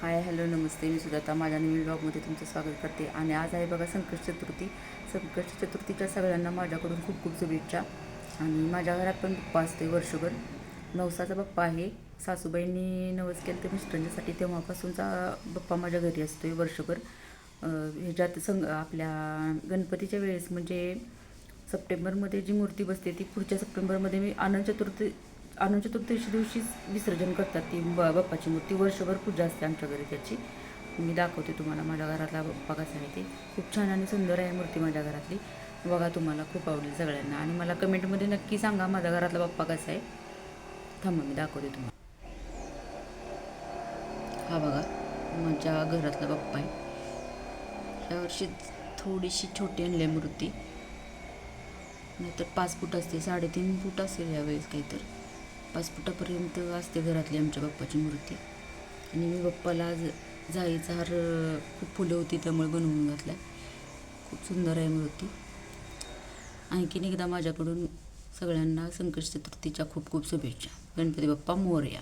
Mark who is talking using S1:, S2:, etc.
S1: Hi hello नमस्ते. मी सुजाता माझ्या नवीन ब्लॉगमध्ये तुमचं स्वागत करते. आणि आज आहे बघा संकष्ट चतुर्थी. संकष्ट चतुर्थीच्या सगळ्यांना माझ्याकडून खूप खूप शुभेच्छा. आणि माझ्या घरात पण बाप्पा असते वर्षभर. नवसाचा बाप्पा आहे. सासूबाईंनी नवस केलं ते मिस्टरांच्यासाठी, तेव्हापासूनचा बाप्पा माझ्या घरी असतो वर्षभर. ह्याच्यात आपल्या गणपतीच्या वेळेस म्हणजे सप्टेंबरमध्ये जी मूर्ती बसते ती पुढच्या सप्टेंबरमध्ये मी अनंत चतुर्दशी दिवशीच विसर्जन करतात ती बाप्पाची मूर्ती. वर्षभर पूजा असते आमच्या घरी त्याची. मी दाखवते तुम्हाला माझ्या घरातला बाप्पा कसा आहे ते. खूप छान आणि सुंदर आहे मूर्ती माझ्या घरातली. बघा, तुम्हाला खूप आवडेल सगळ्यांना. आणि मला कमेंटमध्ये नक्की सांगा माझ्या घरातला बाप्पा कसा आहे. थांबा मी दाखवते तुम्हाला. हा बघा माझ्या घरातला बाप्पा आहे. यावर्षी थोडीशी छोटी आणली आहे मूर्ती, नाहीतर 5 फूट असते, 3.5 फूट असेल यावेळेस काहीतरी. 5 फुटापर्यंत असते घरातली आमच्या बाप्पाची मूर्ती. आणि मी बाप्पाला जाईचा हार खूप फुलं होती त्यामुळे बनवून घातला. खूप सुंदर आहे मूर्ती. आणखीन एकदा माझ्याकडून सगळ्यांना संकष्ट चतुर्थीच्या खूप खूप शुभेच्छा. गणपती बाप्पा मोरया.